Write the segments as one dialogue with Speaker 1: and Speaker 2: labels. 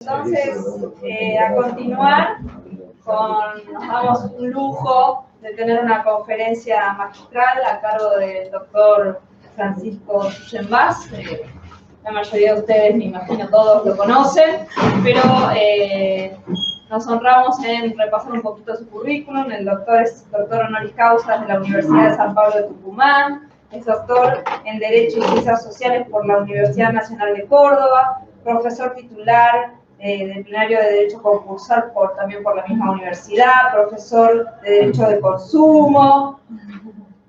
Speaker 1: Entonces, a continuar, nos damos un lujo de tener una conferencia magistral a cargo del doctor Francisco Suyenbas. La mayoría de ustedes, me imagino todos lo conocen, pero nos honramos en repasar un poquito su currículum. El doctor es doctor honoris causa de la Universidad de San Pablo de Tucumán, es doctor en Derecho y Ciencias Sociales por la Universidad Nacional de Córdoba, profesor titular del plenario de Derecho Concursal también por la misma universidad, profesor de Derecho de Consumo.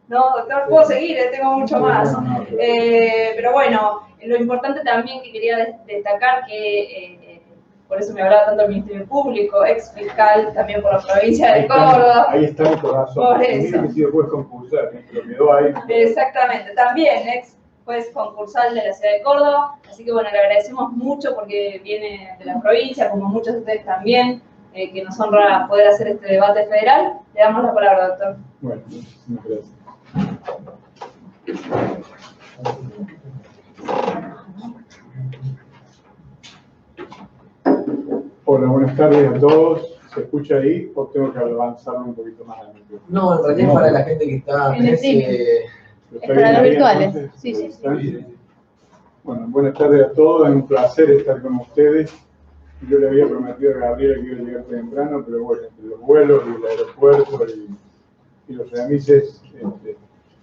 Speaker 1: No, doctor, puedo seguir, tengo mucho más. Pero bueno, lo importante también que quería destacar que, por eso me hablaba tanto del Ministerio Público, ex fiscal también por la provincia de Córdoba.
Speaker 2: Ahí está mi corazón.
Speaker 1: Por eso.
Speaker 2: Mira que si después concursar, lo quedó ahí.
Speaker 1: Exactamente, también ex juez concursal de la ciudad de Córdoba, así que bueno, le agradecemos mucho porque viene de la provincia, como muchos de ustedes también, que nos honra poder hacer este debate federal. Le damos la palabra, doctor.
Speaker 2: Bueno, muchísimas gracias. Hola, buenas tardes a todos. ¿Se escucha ahí o tengo que avanzarlo un poquito más al micrófono?
Speaker 3: No, en realidad para la gente que está...
Speaker 1: En el streaming.
Speaker 2: ¿Está
Speaker 1: Es para
Speaker 2: bien
Speaker 1: los
Speaker 2: ahí,
Speaker 1: virtuales.
Speaker 2: entonces?
Speaker 1: Sí, sí, sí.
Speaker 2: Bueno, buenas tardes a todos. Es un placer estar con ustedes. Yo le había prometido a Gabriela que iba a llegar temprano, pero bueno, entre los vuelos y el aeropuerto y los remises,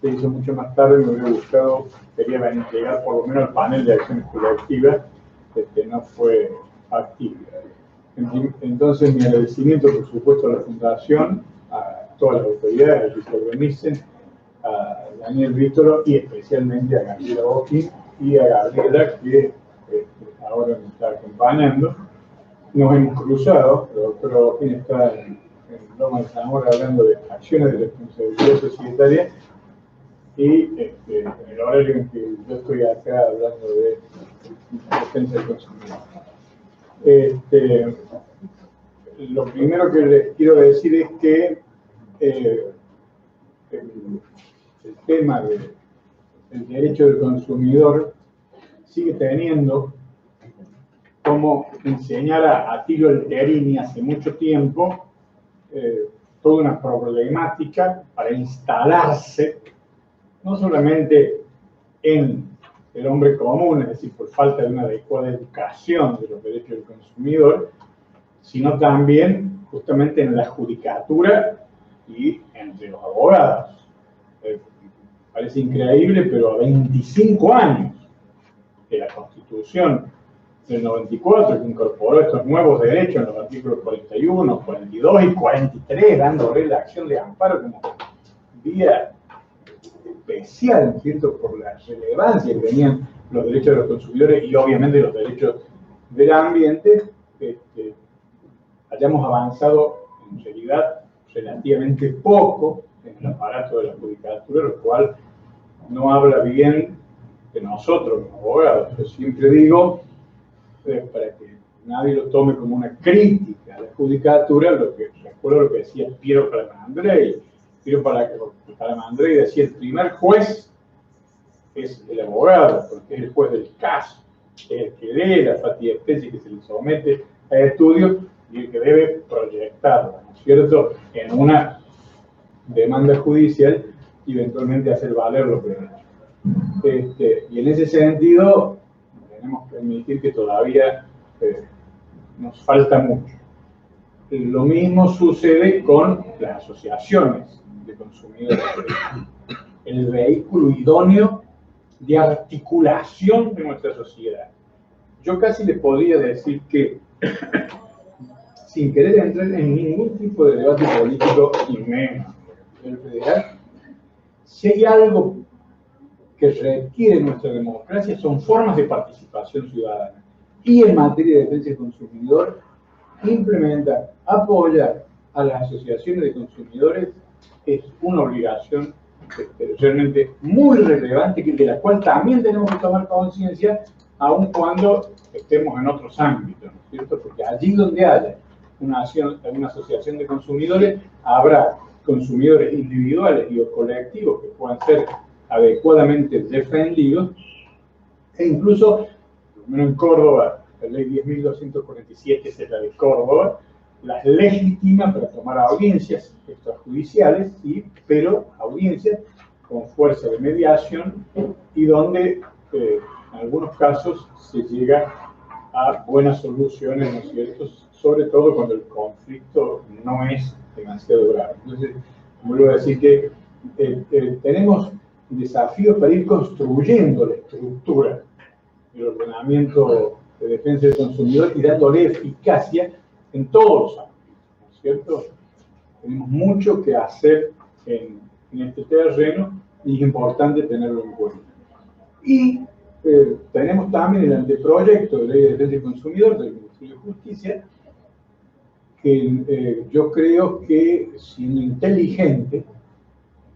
Speaker 2: se hizo mucho más tarde. Me hubiera gustado, quería llegar por lo menos al panel de acciones colectivas, no fue factible. Entonces, mi agradecimiento, por supuesto, a la Fundación, a todas las autoridades que se organicen, a Daniel Víctor y especialmente a Gabriela Bocchi y a Gabriela, que ahora me está acompañando. Nos hemos cruzado, la doctora Bocchi está en Loma de Zamora hablando de acciones de responsabilidad societaria y en el horario en que yo estoy acá hablando de defensa del consumidor. Lo primero que les quiero decir es que el tema del derecho del consumidor sigue teniendo, como enseñara Attilio Alterini hace mucho tiempo, toda una problemática para instalarse, no solamente en el hombre común, es decir, por falta de una adecuada educación de los derechos del consumidor, sino también justamente en la judicatura y entre los abogados. Parece increíble, pero a 25 años de la Constitución del 94, que incorporó estos nuevos derechos en los artículos 41, 42 y 43, dándole la acción de amparo como vía especial, ¿no es cierto?, por la relevancia que tenían los derechos de los consumidores y obviamente los derechos del ambiente, hayamos avanzado en realidad relativamente poco en el aparato de la judicatura, lo cual no habla bien de nosotros como abogados. Yo siempre digo, para que nadie lo tome como una crítica a la judicatura, recuerdo lo que decía Piero Calamandrei. Piero Calamandrei decía: el primer juez es el abogado, porque es el juez del caso, es el que lee la fatiespecie que se le somete a estudio y el que debe proyectarla, ¿no es cierto?, en una demanda judicial y eventualmente hacer valer lo que ha hecho. Y en ese sentido, tenemos que admitir que todavía nos falta mucho. Lo mismo sucede con las asociaciones de consumidores, el vehículo idóneo de articulación de nuestra sociedad. Yo casi le podría decir que, sin querer entrar en ningún tipo de debate político y menos el federal, si hay algo que requiere nuestra democracia son formas de participación ciudadana. Y en materia de defensa del consumidor, implementar, apoyar a las asociaciones de consumidores es una obligación realmente muy relevante, de la cual también tenemos que tomar conciencia, aun cuando estemos en otros ámbitos, ¿no es cierto? Porque allí donde haya una asociación de consumidores, habrá consumidores individuales y o colectivos que puedan ser adecuadamente defendidos, e incluso, por lo menos en Córdoba, la ley 10.247, esa es la de Córdoba, las legitima para tomar audiencias extrajudiciales, ¿sí? Pero audiencias con fuerza de mediación y donde en algunos casos se llega a buenas soluciones, ¿no es cierto? Sobre todo cuando el conflicto no es demasiado grave. Entonces, vuelvo a decir que tenemos desafíos para ir construyendo la estructura del ordenamiento de defensa del consumidor y dándole eficacia en todos los ámbitos, ¿no es cierto? Tenemos mucho que hacer en este terreno y es importante tenerlo en cuenta. Y tenemos también el anteproyecto de ley de defensa del consumidor del Ministerio de Justicia, que yo creo que, siendo inteligente,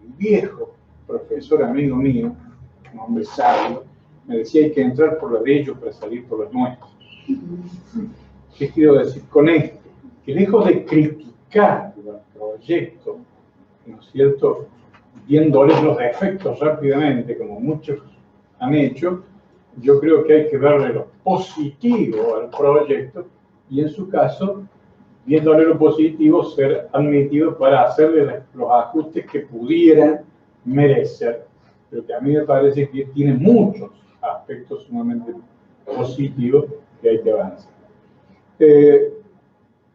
Speaker 2: un viejo profesor amigo mío, un hombre sabio, me decía: hay que entrar por la de ellos para salir por las nuestras. ¿Qué quiero decir con esto? Que lejos de criticar el proyecto, ¿no es cierto?, viéndoles los defectos rápidamente, como muchos han hecho, yo creo que hay que darle lo positivo al proyecto y, en su caso, viéndole lo positivo, ser admitido para hacerle los ajustes que pudieran merecer. Pero que a mí me parece que tiene muchos aspectos sumamente positivos que hay que avanzar.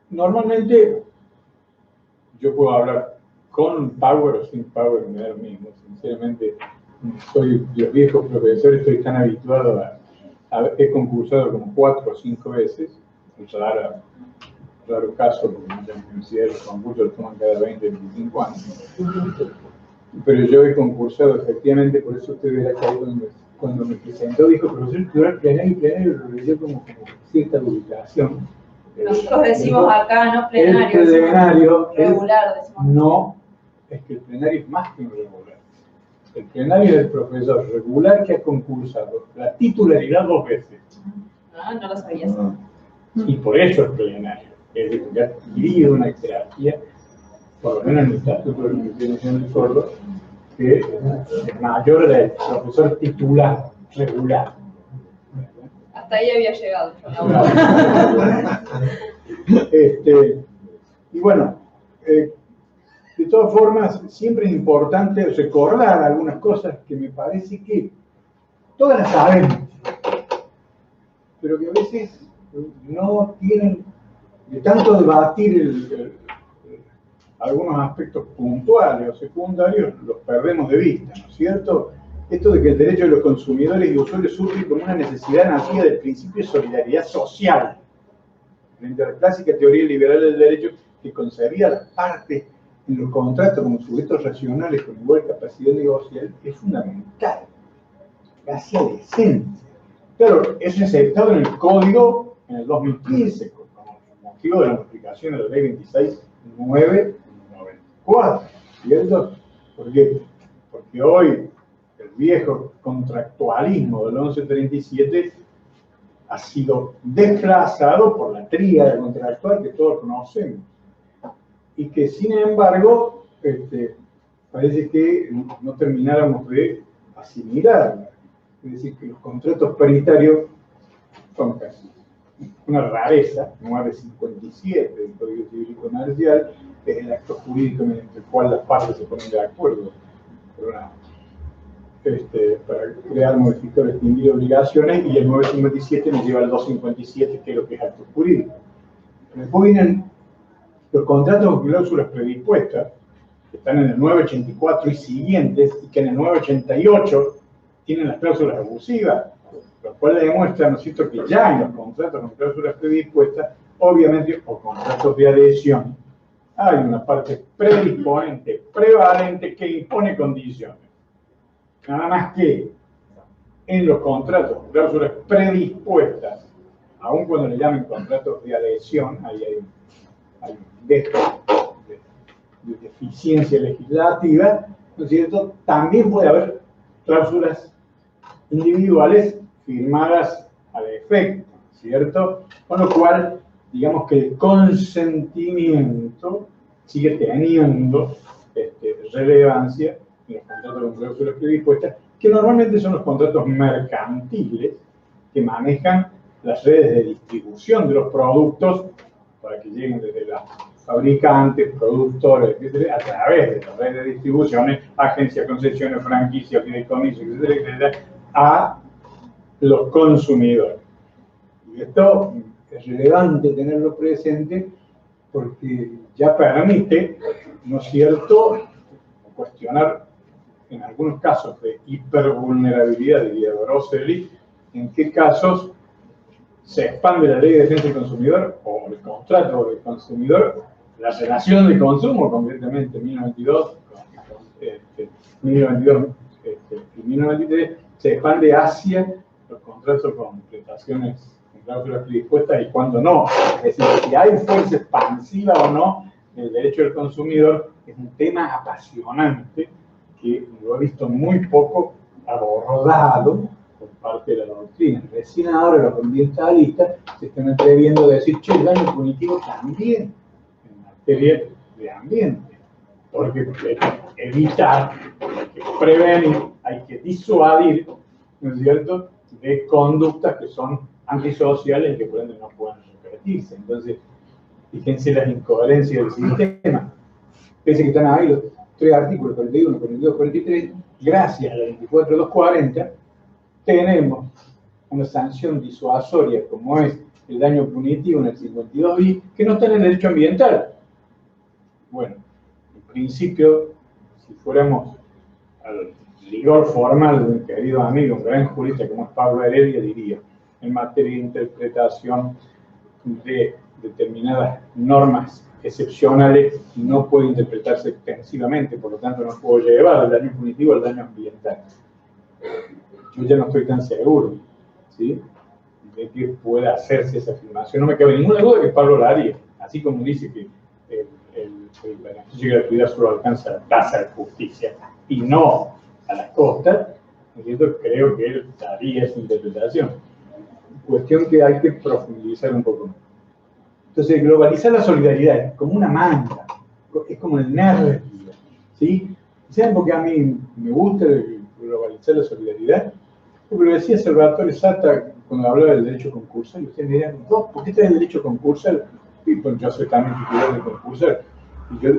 Speaker 2: Normalmente yo puedo hablar con power o sin power, me da lo mismo. Sinceramente, soy los viejos profesores, estoy tan habituado he concursado como 4 o 5 veces, raro caso, porque en la universidad los concursos los toman cada 20 o 25 años. Pero yo he concursado efectivamente, por eso usted verá que ahí cuando me presentó dijo: profesor, titular plenario, lo leyó como cierta ubicación.
Speaker 1: Nosotros decimos acá, no plenario,
Speaker 2: el plenario
Speaker 1: regular. Decimos.
Speaker 2: No, es que el plenario es más que un regular. El plenario es el profesor regular que ha concursado la titularidad 2 veces.
Speaker 1: Ah, no lo sabías.
Speaker 2: Y por eso es plenario. Es decir, que ha adquirido una jerarquía, por lo menos en el estatuto de la Universidad Nacional de Córdoba, que es mayor del profesor titular regular.
Speaker 1: Hasta ahí había llegado.
Speaker 2: Y bueno, de todas formas, siempre es importante recordar algunas cosas que me parece que todas las sabemos, pero que a veces no tienen, de tanto debatir algunos aspectos puntuales o secundarios, los perdemos de vista, ¿no es cierto? Esto de que el derecho de los consumidores y usuarios surge como una necesidad nacida del principio de solidaridad social, frente a la clásica teoría liberal del derecho que concebía a las partes en los contratos como sujetos racionales con igual capacidad negocial, es fundamental, casi a la esencia. Claro, es aceptado en el Código en el 2015, como motivo de la modificación de la Ley 26.994, ¿cierto? ¿Por qué? Porque hoy el viejo contractualismo del 1137 ha sido desplazado por la tríada contractual que todos conocemos y que, sin embargo, parece que no termináramos de asimilar. Es decir, que los contratos paritarios son casi una rareza, 957 del Código Civil y Comercial, es el acto jurídico mediante el cual las partes se ponen de acuerdo para crear, modificar, extinguir obligaciones, y el 957 nos lleva al 257, que es lo que es acto jurídico. Después vienen los contratos con cláusulas predispuestas, que están en el 984 y siguientes, y que en el 988 tienen las cláusulas abusivas, lo cual demuestra, ¿no es cierto?, que ya en los contratos con cláusulas predispuestas, obviamente, o contratos de adhesión, hay una parte predisponente, prevalente, que impone condiciones. Nada más que en los contratos con cláusulas predispuestas, aun cuando le llamen contratos de adhesión, ahí hay un defecto de deficiencia legislativa, ¿no es cierto?, también puede haber cláusulas individuales firmadas al efecto, ¿cierto? Con lo cual, digamos que el consentimiento sigue teniendo relevancia en los contratos con cláusulas predispuestas, que normalmente son los contratos mercantiles que manejan las redes de distribución de los productos para que lleguen desde los fabricantes, productores, etcétera, a través de las redes de distribuciones, agencias, concesiones, franquicias, fideicomisos, etcétera, etcétera, a los consumidores. Y esto es relevante tenerlo presente porque ya permite, ¿no es cierto?, cuestionar en algunos casos de hipervulnerabilidad, diría Brosely, en qué casos se expande la ley de defensa del consumidor o el contrato del consumidor, la relación de consumo, concretamente 1992 y 1993, se expande hacia los contratos con prestaciones, con cláusulas predispuestas y cuando no. Es decir, si hay fuerza expansiva o no del derecho del consumidor, es un tema apasionante que lo he visto muy poco abordado por parte de la doctrina. Recién ahora los ambientalistas se están atreviendo a decir, che, el daño punitivo también en materia de ambiente, porque hay que evitar, hay que prevenir, hay que disuadir, ¿no es cierto?, de conductas que son antisociales y que por ende no pueden repetirse. Entonces, fíjense las incoherencias del sistema. Pese que están ahí los 3 artículos, 41, 42, 43, gracias a la 24240, tenemos una sanción disuasoria como es el daño punitivo en el 52 bis, que no está en el derecho ambiental. Bueno, en principio, si fuéramos al rigor formal de un querido amigo, un gran jurista como es Pablo Heredia, diría, en materia de interpretación de determinadas normas excepcionales no puede interpretarse extensivamente, por lo tanto no puedo llevar el daño punitivo al daño ambiental. Yo ya no estoy tan seguro, ¿sí?, de que pueda hacerse esa afirmación. No me cabe ninguna duda que Pablo la haría, así como dice que el beneficio de gratuidad solo alcanza la tasa de justicia y no a las costas. Creo que él daría esa interpretación. Cuestión que hay que profundizar un poco más. Entonces, globalizar la solidaridad es como una manta, es como el nervio, ¿sí? ¿Saben por qué a mí me gusta globalizar la solidaridad? Porque lo decía Salvatore Sata cuando hablaba del derecho concursal, y ustedes me dirán, ¿por qué traes el derecho concursal? Y pues yo soy también titular de concursal. Y yo,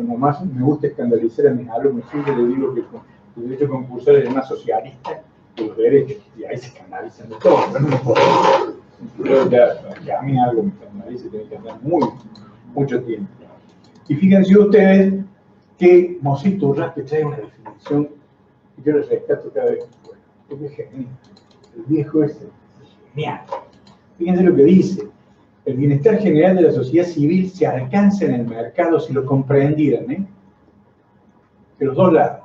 Speaker 2: nomás me gusta escandalizar a mis alumnos, siempre les digo que el derecho concursal es más socialista que los derechos, y ahí se escandalizan de todo, pero no me importa. Pero ya a mí algo me escandaliza, tiene que andar mucho tiempo. Y fíjense ustedes que Mosito Urraspe trae una definición que yo les rescato cada vez que puedo, porque es genial. El viejo es genial. Fíjense lo que dice: el bienestar general de la sociedad civil se alcanza en el mercado si lo comprendieran, que los dos lados.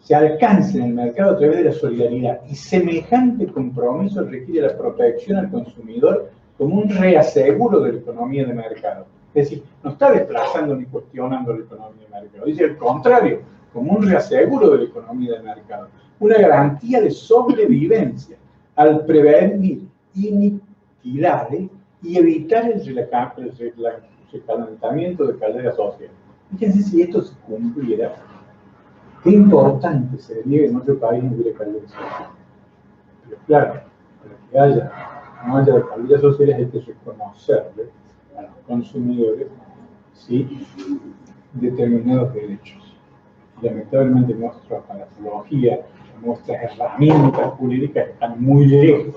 Speaker 2: Se alcanza en el mercado a través de la solidaridad, y semejante compromiso requiere la protección al consumidor como un reaseguro de la economía de mercado. Es decir, no está desplazando ni cuestionando la economía de mercado, dice el contrario, como un reaseguro de la economía de mercado, una garantía de sobrevivencia al prevenir iniquidades y evitar el recalentamiento de calderas sociales. Fíjense si esto se cumpliera. Qué importante sería que en otro país no hubiera calderas sociales. Pero claro, para que no haya calderas sociales hay que reconocerle a los consumidores, ¿sí?, determinados derechos. Y lamentablemente nuestra aparatología, nuestras herramientas jurídicas están muy lejos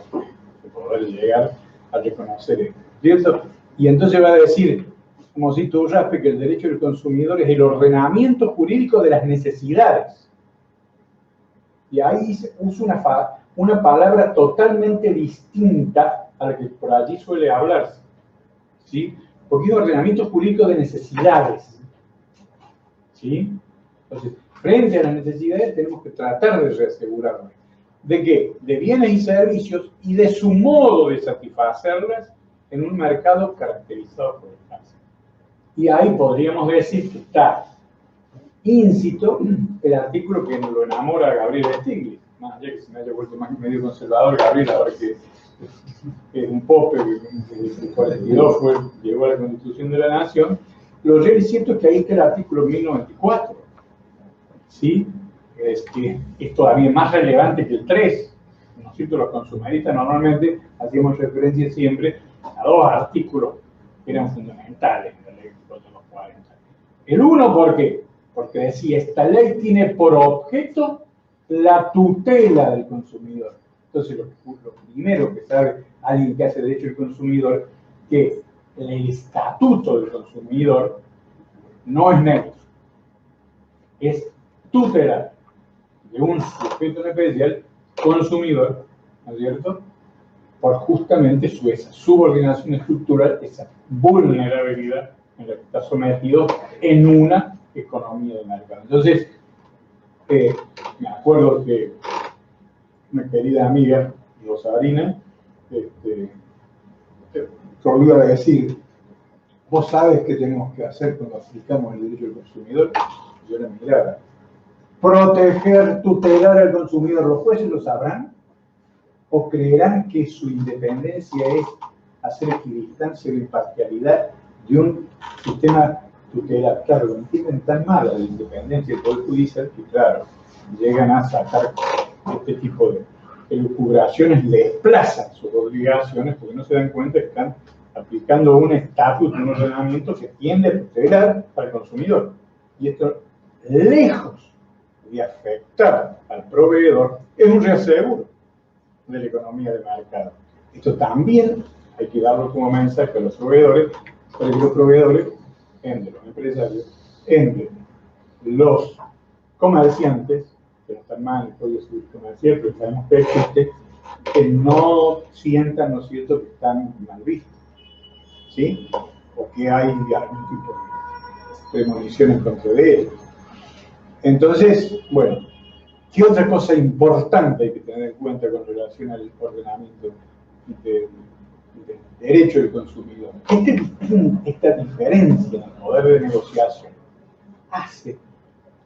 Speaker 2: de poder llegar a reconocer esto, ¿cierto? Y entonces va a decir Mosito Urraspe que el derecho del consumidor es el ordenamiento jurídico de las necesidades. Y ahí se usa una palabra totalmente distinta a la que por allí suele hablarse, ¿sí? Porque es ordenamiento jurídico de necesidades, ¿sí? Entonces, frente a las necesidades tenemos que tratar de reasegurarnos. ¿De qué? De bienes y servicios y de su modo de satisfacerlas en un mercado caracterizado por el cáncer. Y ahí podríamos decir que está íncito el artículo que lo enamora a Gabriel Stiglitz. Más allá que se me haya vuelto más medio conservador Gabriel, ahora que es un pope que en el 42 llegó a la Constitución de la Nación, lo real y cierto es que ahí está el artículo 1094, ¿sí? Que es todavía más relevante que el 3, nosotros los consumeristas normalmente hacíamos referencia siempre a dos artículos que eran fundamentales en la ley de los 40. El uno, ¿por qué? Porque decía, esta ley tiene por objeto la tutela del consumidor. Entonces, lo primero que sabe alguien que hace derecho del consumidor, que el estatuto del consumidor no es neutro, es tutelar de un sujeto en especial, consumidor, ¿no es cierto?, por justamente su esa subordinación estructural, esa vulnerabilidad en la que está sometido en una economía de mercado. Entonces, me acuerdo que una querida amiga, Rosarina, solía decir, ¿vos sabés qué tenemos que hacer cuando aplicamos el derecho del consumidor? Yo la miraba. Proteger, tutelar al consumidor. ¿Los jueces lo sabrán? ¿O creerán que su independencia es hacer equidistancia o imparcialidad de un sistema tutelar? Claro, lo entienden tan mal la independencia del Poder Judicial que, claro, llegan a sacar este tipo de elucubraciones, le desplazan sus obligaciones porque no se dan cuenta que están aplicando un estatuto, un ordenamiento que tiende a tutelar al consumidor. Y esto, lejos de afectar al proveedor, es un reaseguro de la economía de mercado. Esto también hay que darlo como mensaje a los proveedores, para que los proveedores, entre los empresarios, entre los comerciantes, que no están mal en el Código Civil Comercial, pero sabemos que existe, que no sientan, ¿no es cierto?, que están mal vistos, ¿sí? O que hay algún tipo de premoniciones contra ellos. Entonces, bueno, ¿qué otra cosa importante hay que tener en cuenta con relación al ordenamiento del derecho del consumidor? Esta diferencia en el poder de negociación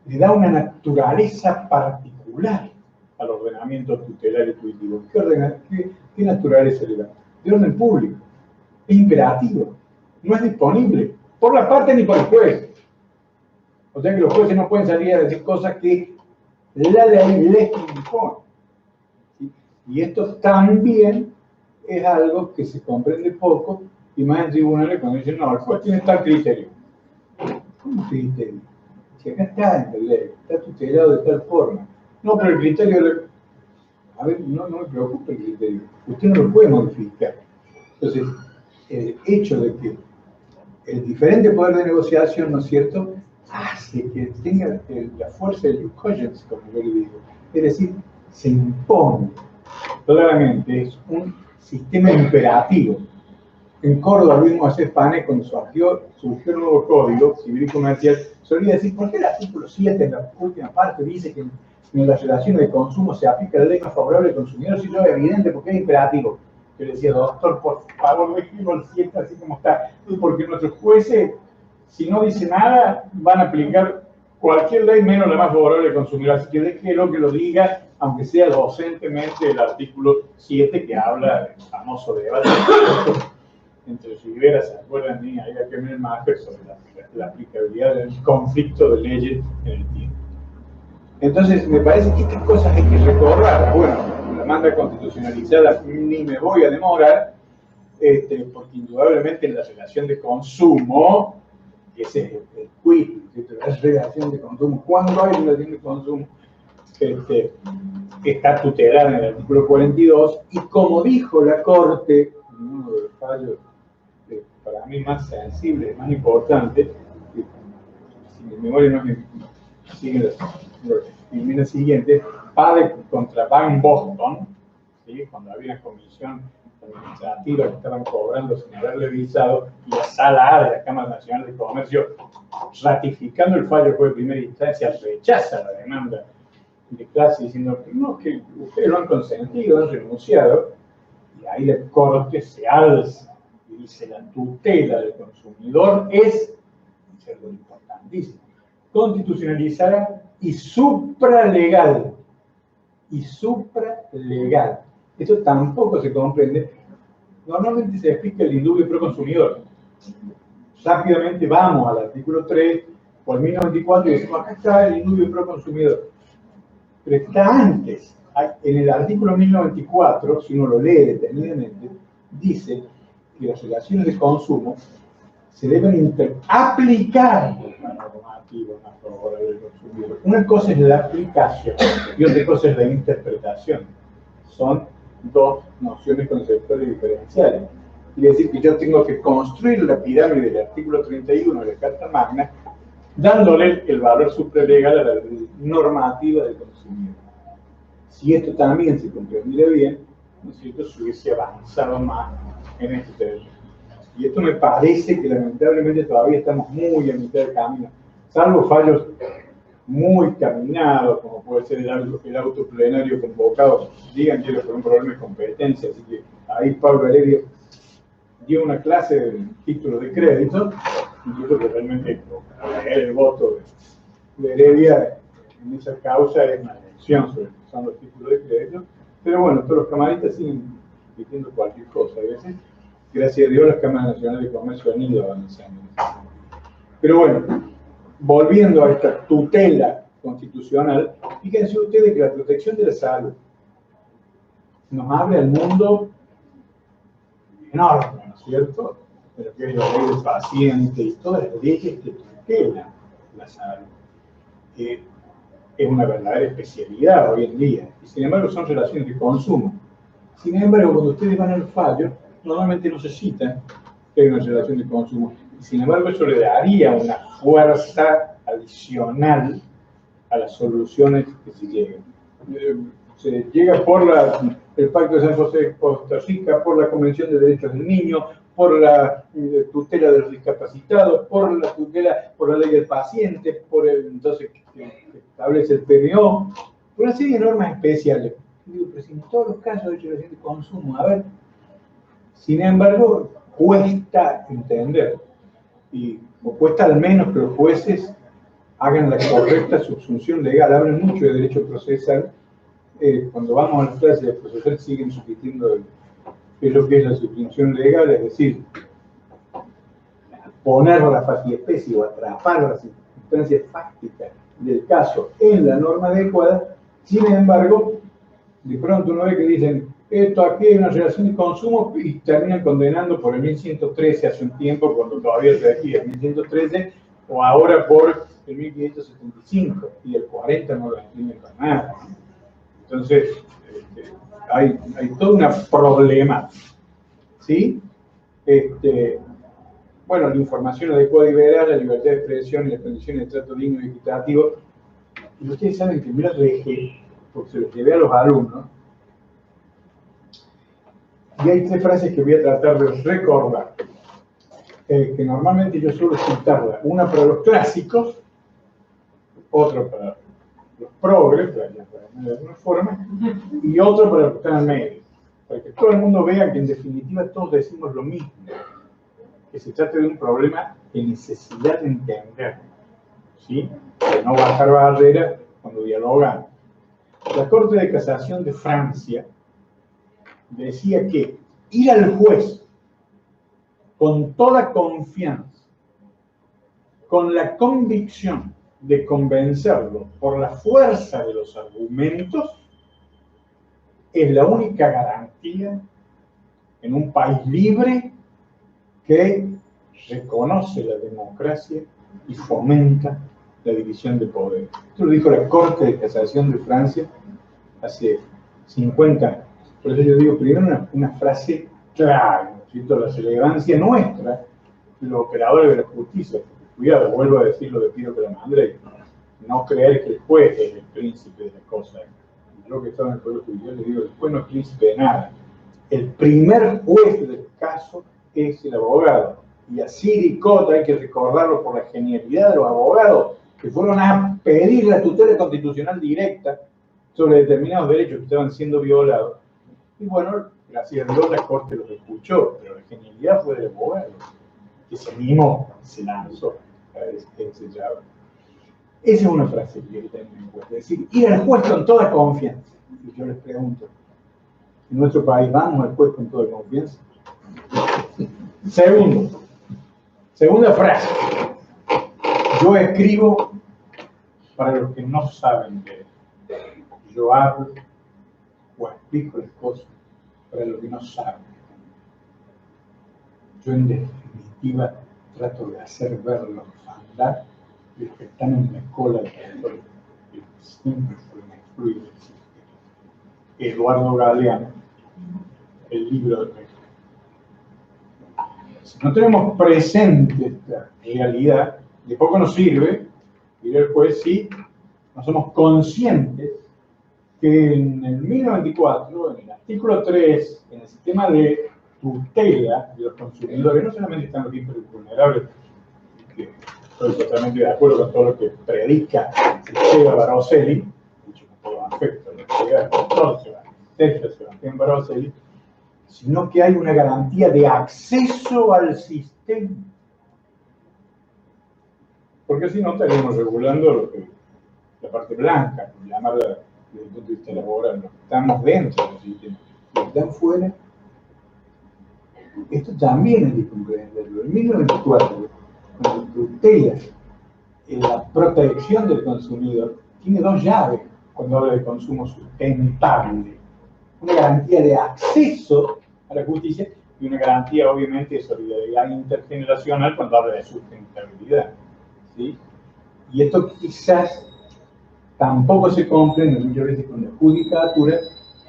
Speaker 2: le da una naturaleza particular al ordenamiento tutelar y tuitivo. ¿Qué naturaleza le da? De orden público. Es imperativo. No es disponible por la parte ni por el juez. O sea que los jueces no pueden salir a decir cosas que la ley les impone. ¿Sí? Y esto también es algo que se comprende poco, y más en tribunales cuando dicen, no, el juez tiene tal criterio. ¿Cómo criterio? Si acá está en la ley, está tutelado de tal forma. No, pero el criterio, a ver, no me preocupa el criterio. Usted no lo puede modificar. Entonces, el hecho de que el diferente poder de negociación, ¿no es cierto?, hace que tenga la fuerza del due cogence, como yo le digo. Es decir, se impone. Claramente es un sistema imperativo. En Córdoba, Luis Moisés Pane, cuando surgió el nuevo Código Civil y Comercial, solía decir, ¿por qué el artículo 7 en la última parte dice que en las relaciones de consumo se aplica la ley más favorable al consumidor? Si no es evidente, porque es imperativo. Yo le decía, doctor, por favor, no escribo el 7 así como está. Porque nuestros jueces, si no dice nada, van a aplicar cualquier ley menos la más favorable al consumidor. Así que déjelo que lo diga, aunque sea docentemente, el artículo 7 que habla del famoso debate entre Rivera, ¿se acuerdan? Ni había que ver más sobre la aplicabilidad del conflicto de leyes en el tiempo. Entonces, me parece que estas cosas hay que recordar. Bueno, la manda constitucionalizada ni me voy a demorar, porque indudablemente en la relación de consumo, ese es el quid, la relación de consumo. Cuando hay relación de consumo, está tutelada en el artículo 42, y como dijo la Corte, en uno de los fallos para mí más sensible, más importante, si mi memoria no me sigue la siguiente, Pade contra Van Boston, ¿sí? Cuando había una comisión administrativa que estaban cobrando sin haberle visado, y la Sala A de la Cámara Nacional de Comercio, ratificando el fallo fue de primera instancia, rechaza la demanda de clase diciendo no, que ustedes lo han consentido, han renunciado, y ahí la Corte se alza y dice la tutela del consumidor es algo importantísimo, constitucionalizada y supralegal. Eso tampoco se comprende. Normalmente se explica el indubio pro consumidor. Rápidamente vamos al artículo 3 o al 1094 y decimos, acá está el indubio pro consumidor. Pero está antes. En el artículo 1094, si uno lo lee detenidamente, dice que las relaciones de consumo se deben aplicar la normativa a favor del consumidor. Una cosa es la aplicación y otra cosa es la interpretación. Son dos nociones conceptuales diferenciales. Quiere decir que yo tengo que construir la pirámide del artículo 31 de la Carta Magna, dándole el valor supralegal a la normativa del consumidor. Si esto también se comprendiera bien, ¿no es cierto?, se hubiese avanzado más en este terreno. Y esto me parece que lamentablemente todavía estamos muy a mitad del camino, salvo fallos muy caminados, como puede ser el auto plenario convocado, digan que era por un problema de competencia, así que ahí Pablo Heredia dio una clase de títulos de crédito, incluso que realmente el voto de Heredia en esa causa es una lección sobre lo que son los títulos de crédito, pero bueno, todos los camaristas siguen diciendo cualquier cosa a veces. Gracias a Dios las cámaras nacionales de comercio han ido avanzando. Pero bueno, volviendo a esta tutela constitucional, fíjense ustedes que la protección de la salud nos abre al mundo enorme, ¿no es cierto? De lo que es la ley del paciente y todas las leyes que tutelan la salud. Es una verdadera especialidad hoy en día, y sin embargo son relaciones de consumo. Sin embargo, cuando ustedes van al fallo, normalmente no se cita que hay una relación de consumo. Sin embargo, eso le daría una fuerza adicional a las soluciones que se llegan. Se llega por el Pacto de San José de Costa Rica, por la Convención de Derechos del Niño, por la tutela de los discapacitados, por la tutela, por la ley del paciente, por el, entonces, que establece el PMO, por una serie de normas especiales. Digo, pero si en todos los casos hay relación de consumo, a ver. Sin embargo, cuesta entender, o cuesta al menos que los jueces hagan la correcta subsunción legal. Hablan mucho de derecho procesal. Cuando vamos a las clases de procesal siguen subscribiendo qué es lo que es la subsunción legal, es decir, poner la faciespecie o atrapar las circunstancias fácticas del caso en la norma adecuada. Sin embargo, de pronto uno ve que dicen, esto aquí es una relación de consumo y terminan condenando por el 1113 hace un tiempo, cuando todavía se decía el 1113, o ahora por el 1575, y el 40 no lo entienden para nada. Entonces, hay toda una problemática, ¿sí? Bueno, la información adecuada y veraz, la libertad de expresión y las condiciones de trato digno y equitativo. Y ustedes saben que me las dejé, porque se los llevé a los alumnos. Y hay tres frases que voy a tratar de recordar, que normalmente yo suelo citarla. Una para los clásicos, otra para los progres, de alguna forma, y otra para los que están al medio. Para que todo el mundo vea que en definitiva todos decimos lo mismo, que se trata de un problema de necesidad de entender, ¿sí? De no bajar barreras cuando dialogamos. La Corte de Casación de Francia decía que ir al juez con toda confianza, con la convicción de convencerlo por la fuerza de los argumentos, es la única garantía en un país libre que reconoce la democracia y fomenta la división de poderes. Esto lo dijo la Corte de Casación de Francia hace 50 años. Por eso yo digo, primero una frase clara, ¿no es cierto? La relevancia nuestra, los operadores de la justicia. Cuidado, vuelvo a decir lo que pido que la mandé. No creer que el juez es el príncipe de la cosa. Yo que estaba en el Poder Judicial les digo, el juez no es príncipe de nada. El primer juez del caso es el abogado. Y a Siricot hay que recordarlo por la genialidad de los abogados que fueron a pedir la tutela constitucional directa sobre determinados derechos que estaban siendo violados. Y bueno, gracias a Dios la Corte los escuchó, pero la genialidad fue del abogado, que se animó, se lanzó a ese llave. Esa es una frase que hay que tener en cuenta, es decir, ir al juez con toda confianza. Y yo les pregunto, ¿en nuestro país vamos al juez con toda confianza? Segunda frase. Yo escribo para los que no saben leer. Yo hablo o explico las cosas para los que no saben. Yo en definitiva trato de hacer ver la orfandad de los que están en la cola de la que siempre fueron excluidos del sistema. Eduardo Galeano, el libro de texto. Si no tenemos presente esta realidad, de poco nos sirve, y después sí, no somos conscientes que en el 1094, en el artículo 3, en el sistema de tutela de los consumidores, no solamente están los hipervulnerables, que estoy totalmente de acuerdo con todo lo que predica Seba Baroselli, dicho con todo afecto, Sebastián Baroselli, sino que hay una garantía de acceso al sistema. Porque si no estaríamos regulando lo que, la parte blanca, por llamarla desde el punto de vista laboral, no estamos dentro del sistema. Si están fuera, esto también es de comprenderlo. En 1994, cuando tutela en la protección del consumidor, tiene dos llaves cuando habla de consumo sustentable. Una garantía de acceso a la justicia y una garantía, obviamente, de solidaridad intergeneracional cuando habla de sustentabilidad. ¿Sí? Y esto quizás tampoco se comprende muchas veces con la judicatura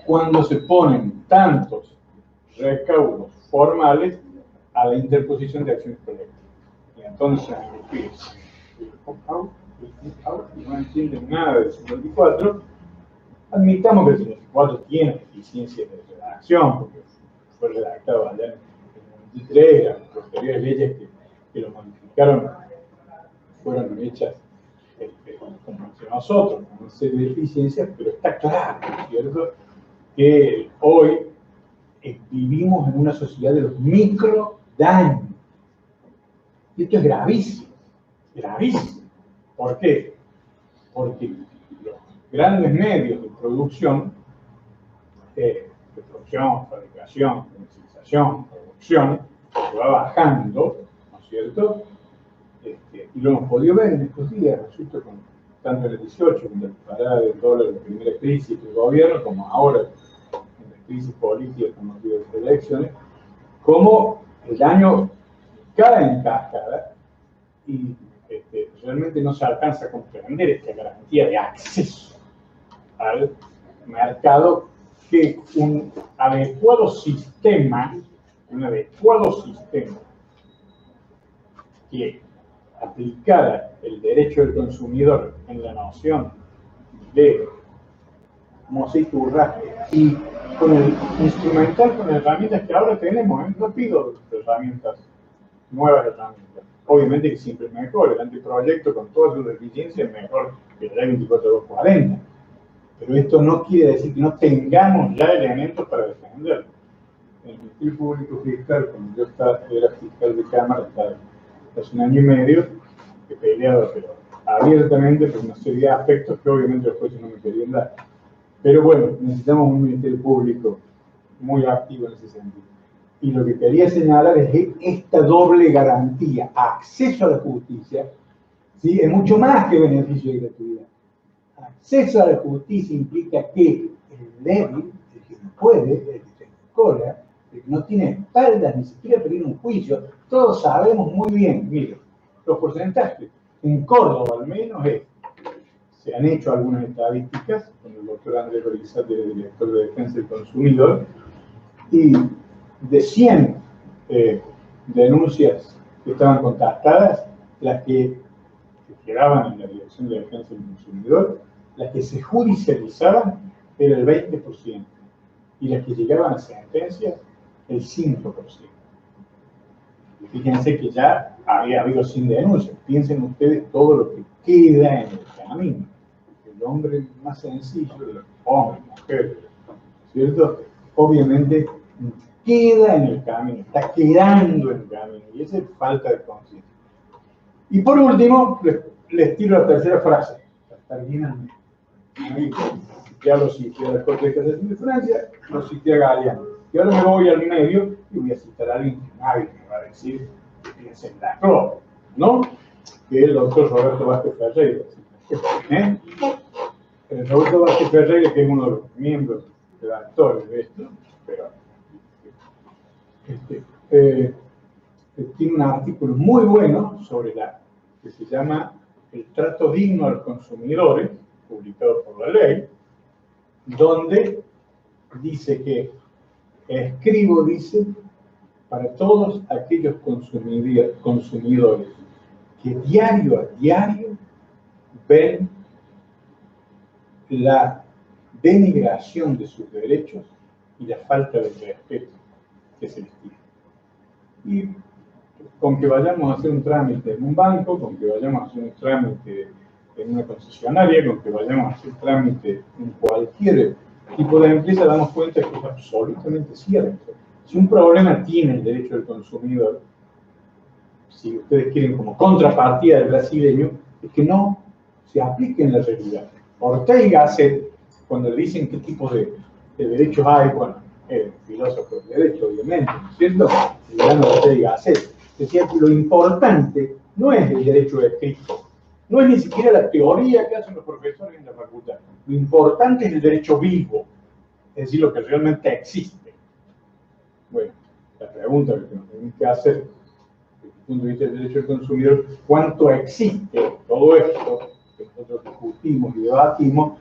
Speaker 2: cuando se ponen tantos recaudos formales a la interposición de acciones colectivas. Y entonces, no entienden nada del 54, admitamos que el 54 tiene deficiencias de redacción, porque fue redactado allá en el 93, las posteriores leyes que lo modificaron fueron hechas como nosotros, con una serie de deficiencias, pero está claro, ¿cierto?, que hoy vivimos en una sociedad de los microdaños. Y esto es gravísimo, gravísimo. ¿Por qué? Porque los grandes medios de producción, fabricación, comercialización, producción, se va bajando, ¿no es cierto? Y lo hemos podido ver en estos días, resulta, tanto en el 18, con la parada del dólar, la primera crisis del gobierno, como ahora en la crisis política con motivo de las elecciones, como el daño cae en cascada y realmente no se alcanza a comprender esta garantía de acceso al mercado que un adecuado sistema que aplicara el derecho del consumidor en la noción de mositurra y con el instrumental, con las herramientas que ahora tenemos, no pido herramientas, nuevas herramientas, obviamente que siempre es mejor, el anteproyecto con todas sus deficiencias es mejor que la ley 24240, pero esto no quiere decir que no tengamos ya elementos para defenderlo. El Ministerio Público Fiscal, cuando yo era fiscal de Cámara, hace un año y medio, he peleado, pero abiertamente por una serie de aspectos que obviamente los jueces no me querían dar. Pero bueno, necesitamos un Ministerio Público muy activo en ese sentido. Y lo que quería señalar es que esta doble garantía, acceso a la justicia, ¿sí?, es mucho más que beneficio de gratuidad. Acceso a la justicia implica que el débil, el que no puede, el que se cola, el que no tiene espaldas ni siquiera pedir un juicio, todos sabemos muy bien, miren, los porcentajes, en Córdoba al menos, se han hecho algunas estadísticas con el doctor Andrés Orizate, director de Defensa del Consumidor, y de 100 denuncias que estaban contactadas, las que quedaban en la Dirección de Defensa del Consumidor, las que se judicializaban era el 20%, y las que llegaban a sentencias, el 5%. Y fíjense que ya había habido 100 denuncias. Piensen ustedes todo lo que queda en el camino. El hombre más sencillo, los hombres, mujeres, ¿cierto?, obviamente queda en el camino, está quedando en el camino, y esa es falta de conciencia. Y por último, les tiro la tercera frase, para estar bien al medio. Ya lo cité a la Corte de Casación de Francia, lo cité a Galeano. Y ahora me voy al medio y voy a citar a alguien que nadie me va a decir que es el Lacroix, ¿no? Que es el doctor Roberto Vázquez Ferreira. Roberto Vázquez Ferreira, que es uno de los miembros redactores de esto, pero tiene un artículo muy bueno sobre que se llama El trato digno a los consumidores, publicado por la ley, donde dice que escribo, dice, para todos aquellos consumidores que diario a diario ven la denigración de sus derechos y la falta de respeto que se les tiene. Y con que vayamos a hacer un trámite en un banco, con que vayamos a hacer un trámite en una concesionaria, con que vayamos a hacer trámite en cualquier tipo de empresa, damos cuenta que es absolutamente cierto. Si un problema tiene el derecho del consumidor, si ustedes quieren como contrapartida del brasileño, es que no se aplique en la realidad. Ortega y Gasset, cuando le dicen qué tipo de derechos hay, bueno, filósofo del derecho, obviamente, ¿no es cierto? El gran Ortega y Gasset decía que lo importante no es el derecho escrito, no es ni siquiera la teoría que hacen los profesores en la facultad. Lo importante es el derecho vivo, es decir, lo que realmente existe. Bueno, la pregunta que nos tenemos que hacer, desde el punto de vista del derecho del consumidor, ¿cuánto existe todo esto que nosotros discutimos y debatimos?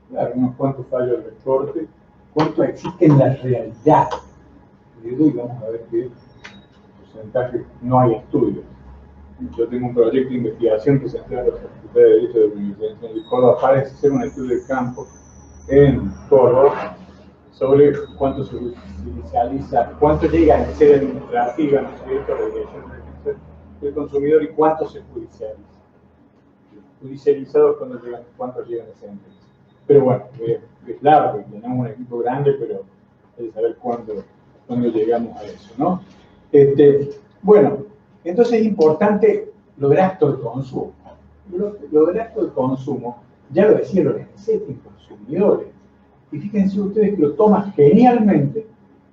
Speaker 2: Claro, unos cuantos fallos de recorte, ¿cuánto existe en la realidad? Y vamos a ver qué porcentaje no hay estudios. Yo tengo un proyecto de investigación que se entrega a la Facultad de Derecho de la Universidad Nacional de Córdoba para hacer un estudio de campo en Córdoba sobre cuánto se judicializa, cuánto llega a ser administrativa, ¿no es cierto?, la dirección del consumidor y cuánto se judicializa. Judicializados cuántos llegan a esa empresa. Pero bueno, es largo y tenemos un equipo grande, pero hay que saber cuándo llegamos a eso, ¿no? Bueno, entonces es importante lo del acto de consumo. Lo del acto de consumo, ya lo decía los consumidores. Y fíjense ustedes que lo toman genialmente,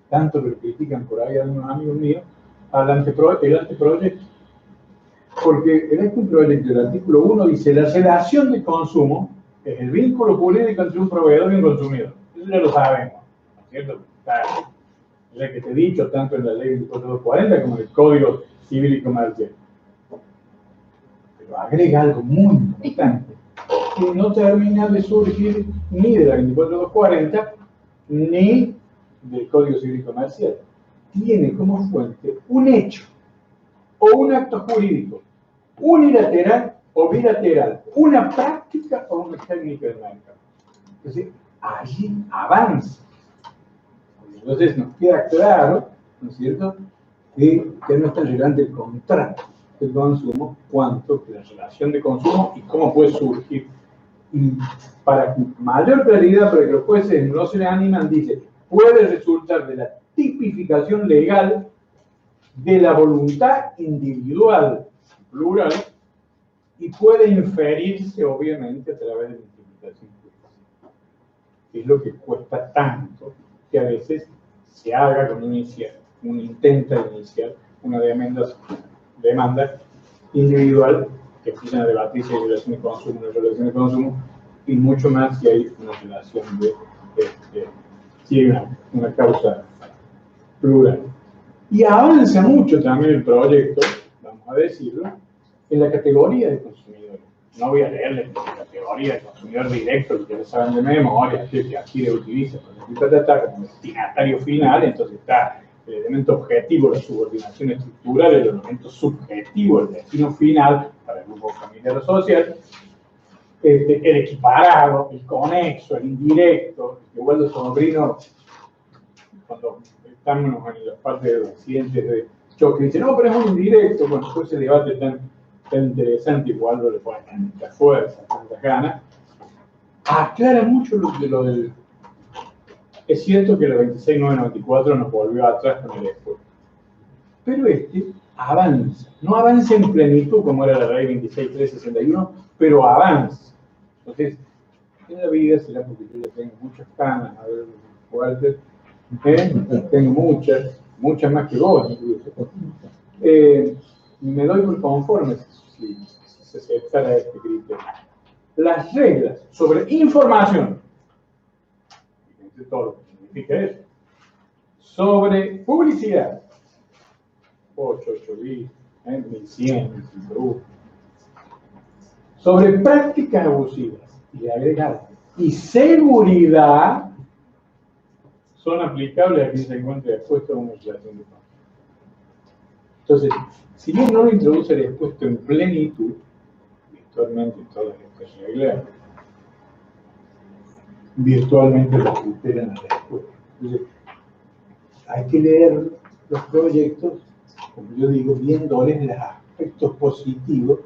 Speaker 2: tanto que lo critican por ahí a unos amigos míos, el anteproyecto. Porque el anteproyecto del artículo 1 dice: la relación de consumo es el vínculo jurídico entre un proveedor y un consumidor. Eso ya lo sabemos, ¿no es cierto? Está ya que te he dicho, tanto en la ley 2440 como en el Código Civil y Comercial. Pero agrega algo muy importante, que no termina de surgir ni de la 24240 ni del Código Civil y Comercial. Tiene como fuente un hecho o un acto jurídico unilateral o bilateral, una práctica o una técnica del mercado. Entonces, allí avanza. Entonces nos queda claro, ¿no es cierto?, que no está llegando el contrato de consumo, cuanto que la relación de consumo y cómo puede surgir. Y para mayor claridad, para que los jueces no se le animan, dice: puede resultar de la tipificación legal de la voluntad individual, plural, y puede inferirse, obviamente, a través de la interpretación judicial. Es lo que cuesta tanto que a veces se haga con uno intenta iniciar una demanda individual que empiezan a debatirse en relación de consumo, una relación de consumo, y mucho más si hay una relación si hay una causa plural. Y avanza mucho también el proyecto, vamos a decirlo, en la categoría de consumidores. No voy a leerles la categoría de consumidor directo, que ya saben de memoria, que adquiere, utiliza, como destinatario final. Entonces está el elemento objetivo, la subordinación estructural, el elemento subjetivo, el destino final para el grupo familiar o social, el equiparado, el conexo, el indirecto, que igual los sobrinos, cuando estamos en la parte de los accidentes de choque, dicen: no, pero es un indirecto. Bueno, después ese debate tan interesante, igual no le pone tanta fuerza, tanta gana, aclara mucho lo del... Es cierto que la 26994 nos volvió atrás con el esfuerzo, pero avanza, no avanza en plenitud como era la ley 26361, pero avanza. Entonces, en la vida será porque yo ya tengo muchas ganas, a ver, fuertes, tengo muchas más que vos, incluso. Me doy por conforme si se aceptara este criterio. Las reglas sobre información, fíjense todo lo que significa eso. Sobre publicidad, 8 bits, 1100, 1101. Sobre prácticas abusivas, y le agrega y seguridad, son aplicables a quien se encuentre expuesto a una situación de conflicto. Entonces, si bien no lo introduce el expuesto en plenitud, virtualmente todas estas reglas, virtualmente lo superan a la respuesta. Entonces, hay que leer los proyectos, como yo digo, viéndoles los aspectos positivos,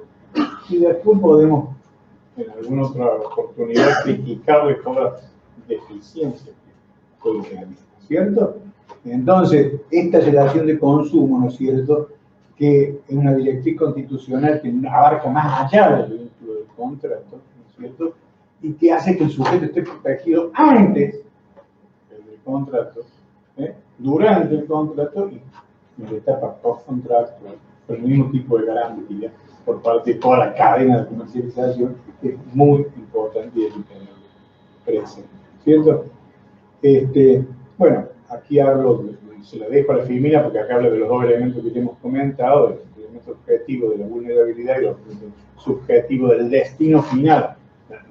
Speaker 2: y después podemos, en alguna otra oportunidad, criticarle todas las deficiencias que puede tener, ¿cierto? Entonces, esta relación de consumo, ¿no es cierto?, que es una directriz constitucional que abarca más allá del vínculo del contrato, ¿no es cierto?, y que hace que el sujeto esté protegido antes del contrato, durante el contrato y en la etapa post-contractual, con el mismo tipo de garantía por parte de toda la cadena de comercialización, que es muy importante y hay que tenerlo presente, ¿cierto? Bueno, aquí hablo, se lo dejo a la Filmina porque acá habla de los dos elementos que hemos comentado, el elemento objetivo de la vulnerabilidad y el subjetivo del destino final.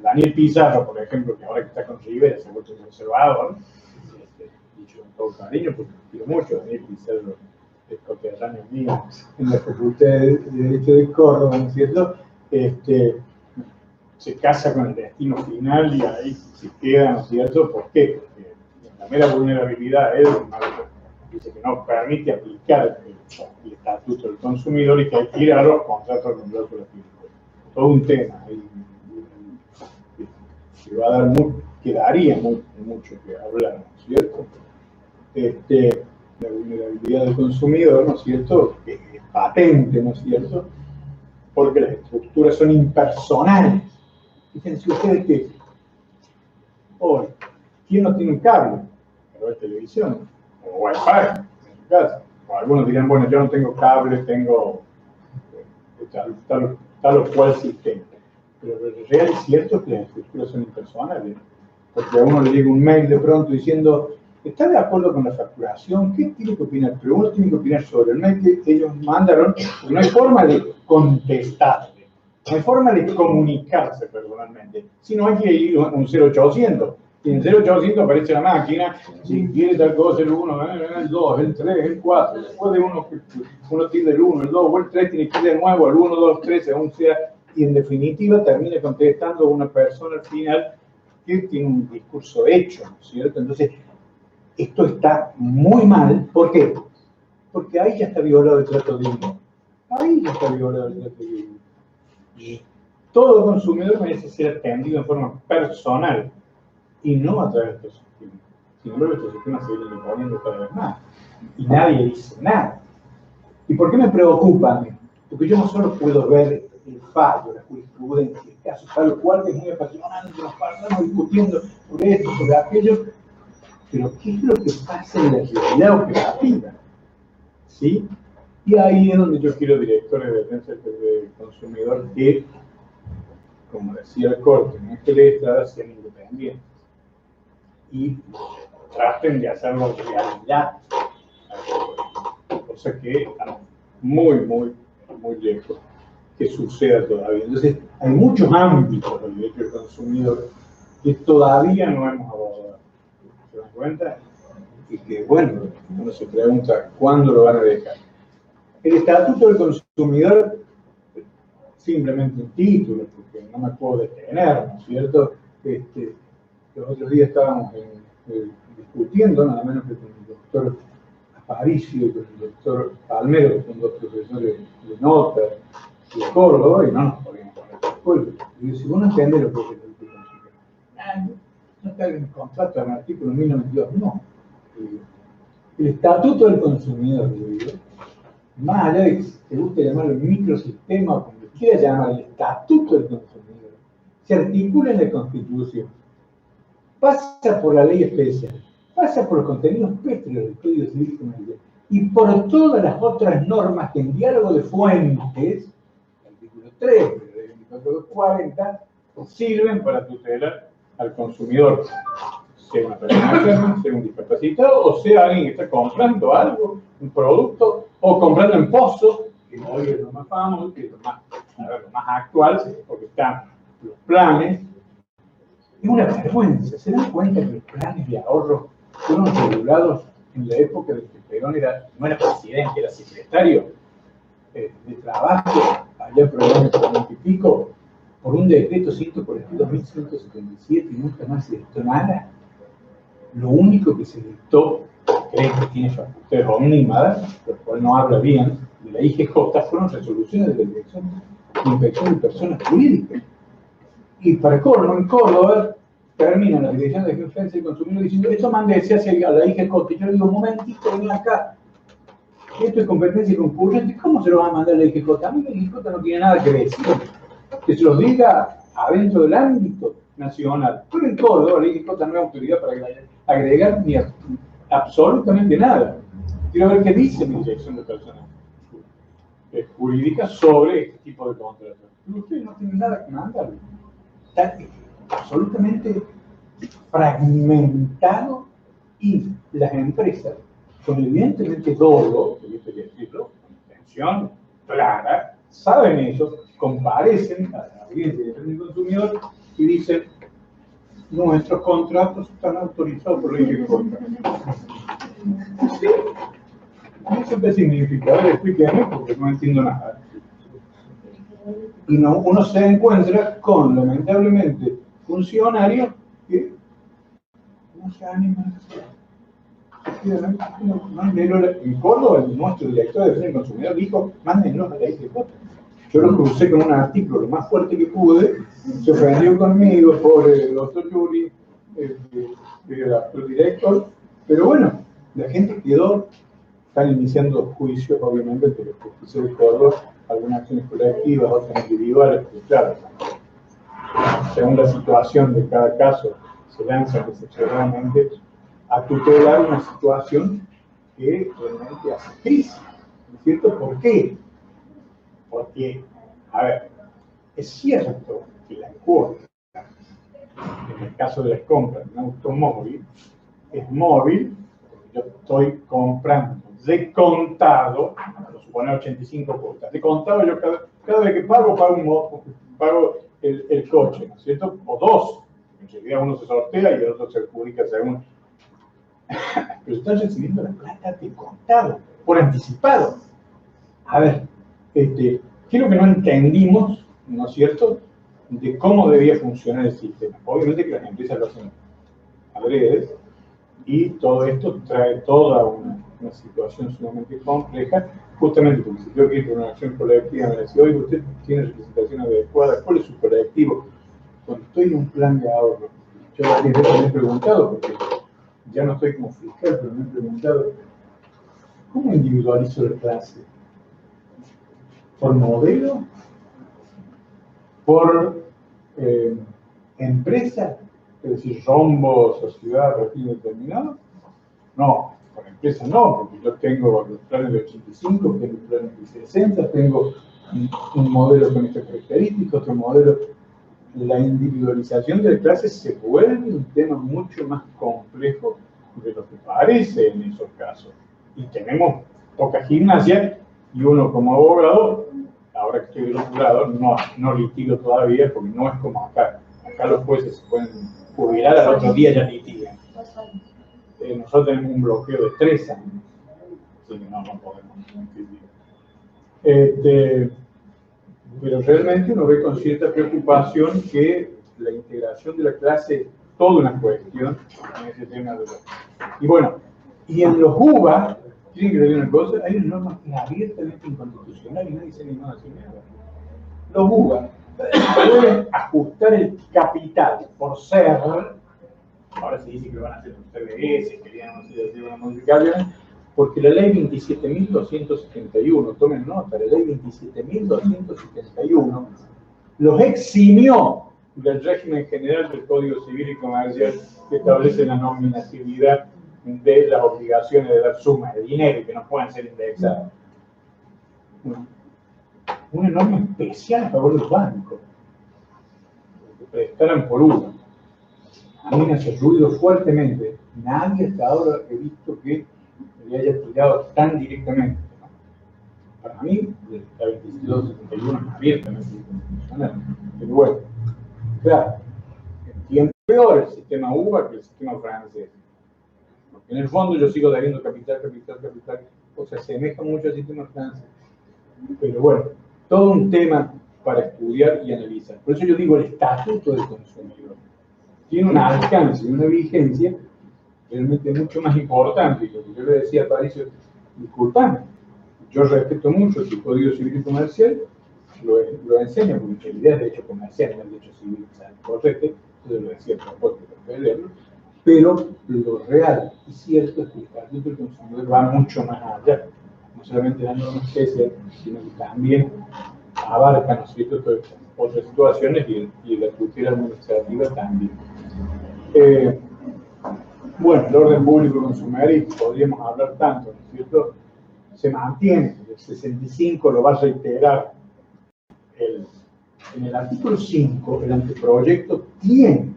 Speaker 2: Daniel Pizarro, por ejemplo, que ahora que está con Rivera se ha vuelto conservador, dicho con todo cariño, porque lo quiero mucho, Daniel Pizarro es coterráneo mío en la Facultad de Derecho de Córdoba, ¿no es cierto? Se casa con el destino final y ahí se queda, ¿no es cierto? ¿Por qué? Porque la mera vulnerabilidad él dice que no permite aplicar el estatuto del consumidor y que hay que ir a los contratos con los colectivos. Todo un tema ahí, que va a dar quedaría mucho que hablar, ¿no es cierto? La vulnerabilidad del consumidor, ¿no es cierto?, es patente, ¿no es cierto?, porque las estructuras son impersonales. Fíjense ustedes que hoy, ¿quién no tiene un cable? Pero hay televisión, o Wi-Fi, en su casa. O algunos dirán, bueno, yo no tengo cable, tengo tal o cual sistema. Pero lo real es cierto que las estructuras son impersonales, porque a uno le llega un mail de pronto diciendo, ¿está de acuerdo con la facturación? ¿Qué tiene que opinar? Pero uno tiene que opinar sobre el mail que ellos mandaron, porque no hay forma de contestarle, no hay forma de comunicarse personalmente, sino hay que ir a un 0800. Y en 0800 aparece la máquina, si quiere tal cosa, el 1, el 2, el 3, el 4, después de uno tiene el 1, el 2 o el 3, tiene que ir de nuevo al 1, 2, 3, según sea, y en definitiva termina contestando una persona al final que tiene un discurso hecho, ¿no es cierto? Entonces, esto está muy mal. ¿Por qué? Porque ahí ya está violado el trato digno. Ahí ya está violado el trato digno. Y todo consumidor merece ser atendido en forma personal y no a través de estos sistemas. Sin embargo, estos sistemas se vienen imponiendo cada vez más. Y nadie dice nada. ¿Y por qué me preocupa a mí? Porque yo no solo puedo ver el fallo, la jurisprudencia, el caso tal cual, que es muy apasionante, nos pasamos discutiendo sobre esto, sobre aquello, pero ¿qué es lo que pasa en la realidad operativa? ¿Sí? Y ahí es donde yo quiero directores de defensa del consumidor que, como decía el Corte, en este ley de Estrada, sean independientes y traten de hacerlo realidad, cosa que estamos muy lejos que suceda todavía. Entonces, hay muchos ámbitos del derecho del consumidor que todavía no hemos abordado. ¿Se dan cuenta? Y que, bueno, uno se pregunta cuándo lo van a dejar. El Estatuto del Consumidor, simplemente un título, porque no me puedo detener, ¿no es cierto? Los otros días estábamos discutiendo, nada menos que con el doctor Aparicio y con el doctor Palmero, que son dos profesores de nota de Córdoba, y no nos podíamos poner de acuerdo. Y yo, si vos no entendés lo que es el Estatuto del Consumidor, no está en el contrato, en el artículo 1092, no. El Estatuto del Consumidor, más allá de que te guste llamarlo microsistema o como quiera llamar, el Estatuto del Consumidor, se articula en la Constitución, pasa por la ley especial, pasa por los contenidos pétreos del Código Civil Comercial y por todas las otras normas que en diálogo de fuentes, el artículo 3 de la ley 2440, sirven para tutelar al consumidor sea una persona enferma, sea un discapacitado, o sea alguien que está comprando algo, un producto, o comprando en pozos, que hoy es lo más famoso, que es lo más actual, porque están los planes. Es una vergüenza. ¿Se dan cuenta que los planes de ahorro fueron regulados en la época de que Perón no era presidente, era secretario de Trabajo, allá por el año 40 y pico, por un decreto 142.177 y nunca más se dictó nada? Lo único que se dictó, creen que tiene facultades omnímodas, lo cual no habla bien, de la IGJ, fueron resoluciones de la Dirección de Inspección de Personas Jurídicas. Y para colmo, en Córdoba, termina la Dirección de Defensa del Consumidor diciendo: esto mándese hacia la IGJ. Y yo le digo: un momentito, ven acá. Esto es competencia concurrente. ¿Cómo se lo va a mandar a la IGJ? A mí la IGJ no tiene nada que decir. Que se los diga adentro del ámbito nacional. Pero en Córdoba, la IGJ no es autoridad para agregar ni absolutamente nada. Quiero ver qué dice mi Dirección de Personas Jurídicas sobre este tipo de contratos. Ustedes no tienen nada que mandar. Está absolutamente fragmentado, y las empresas, con evidentemente dolo, que esto hay que decirlo, con intención clara, saben eso, comparecen a la Audiencia del Consumidor y dicen: nuestros contratos están autorizados por la IGJ. ¿Sí? ¿Eso qué significa? A ver, explíqueme, porque no entiendo nada. Y uno se encuentra con, lamentablemente, funcionarios que no se animan. En Córdoba, nuestro director de Defensa del Consumidor dijo: mándenlos a la IGJ. Yo lo crucé con un artículo lo más fuerte que pude, se ofendió conmigo por el doctor Yuri, el actual director, pero bueno, la gente quedó. Están iniciando juicios, obviamente, entre los justicios de Córdoba, algunas acciones colectivas, otras individuales, pero claro, según la situación de cada caso, se lanzan excepcionalmente a tutelar una situación que realmente hace crisis. ¿No es cierto? ¿Por qué? Porque, a ver, es cierto que la cuota, en el caso de las compras de un automóvil, es móvil. Yo estoy comprando de contado, lo supone 85 cuotas. De contado, yo cada vez que pago el coche, ¿no es cierto? O dos. En realidad uno se sortea y el otro se adjudica según. Pero están recibiendo la plata de contado, por anticipado. A ver, ¿qué es lo que no entendimos, ¿no es cierto?, de cómo debía funcionar el sistema? Obviamente que las empresas lo hacen adrede, y todo esto trae toda una situación sumamente compleja, justamente porque si yo quiero una acción colectiva, me decía: oye, usted tiene representación adecuada, ¿cuál es su colectivo? Cuando estoy en un plan de ahorro, yo varias veces me he preguntado, porque ya no estoy como fiscal, pero me he preguntado: ¿cómo individualizo la clase? ¿Por modelo? ¿Por empresa? Es decir, rombo, sociedad, régimen determinado. No, por empresa no, porque yo tengo los planes de 85, tengo planes de 60, tengo un modelo con estas características, otro modelo. La individualización de clases se vuelve un tema mucho más complejo de lo que parece en esos casos. Y tenemos poca gimnasia, y uno como abogado, ahora que estoy del otro lado, no litigo todavía, porque no es como acá. Acá los jueces se pueden jubilar, al otro día ya litigan. Nosotros tenemos un bloqueo de 3 años, así que no podemos litigar. Pero realmente uno ve con cierta preocupación que la integración de la clase es toda una cuestión en ese tema de los. Y bueno, y en los UBA, tienen que decir una cosa: hay una norma abiertamente inconstitucional y nadie se animó a decir nada. Los UBA pueden ajustar el capital por ser. Ahora se dice que van a hacer un CBS, querían hacer una modificación, porque la ley 27.271, tomen nota, la ley 27.271 los eximió del régimen general del Código Civil y Comercial, que establece la nominatividad de las obligaciones de dar sumas de dinero y que no puedan ser indexadas. Una norma especial a favor de los bancos, que prestaran por uno. a mí me hace ruido fuertemente. Nadie hasta ahora he visto que le haya tirado tan directamente. Para mí, la 2271 es abiertamente inconstitucional. Pero bueno, claro, entiendo peor el sistema UBA que el sistema francés. Porque en el fondo yo sigo debiendo capital, o se asemeja mucho al sistema francés. Pero bueno, todo un tema para estudiar y analizar. Por eso yo digo el estatuto del consumidor. Tiene un alcance y una vigencia realmente mucho más importante. Y lo que yo le decía a Patricio, disculpame, yo respeto mucho el Código Civil y Comercial, lo enseño porque la idea es derecho comercial, no el derecho civil, o sea, correcto, entonces lo decía a propósito para leerlo, pero lo real y cierto es que el estatuto del consumidor va mucho más allá, no solamente la norma especial, sino que también abarca, ¿no es cierto?, todas otras situaciones y la tutela administrativa también. Bueno, el orden público consumerista, podríamos hablar tanto, ¿no es cierto?, se mantiene, el 65 lo va a reiterar. En el artículo 5, el anteproyecto tiene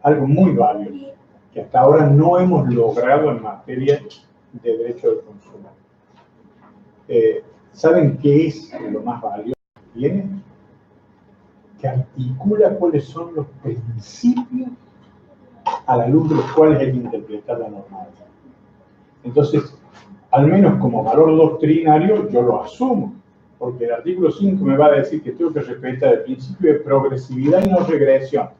Speaker 2: algo muy valioso, que hasta ahora no hemos logrado en materia de derecho del consumo. ¿Saben qué es lo más valioso que tiene? Que articula cuáles son los principios a la luz de los cuales hay que interpretar la normativa. Entonces, al menos como valor doctrinario, yo lo asumo, porque el artículo 5 me va a decir que tengo que respetar el principio de progresividad y no regresión.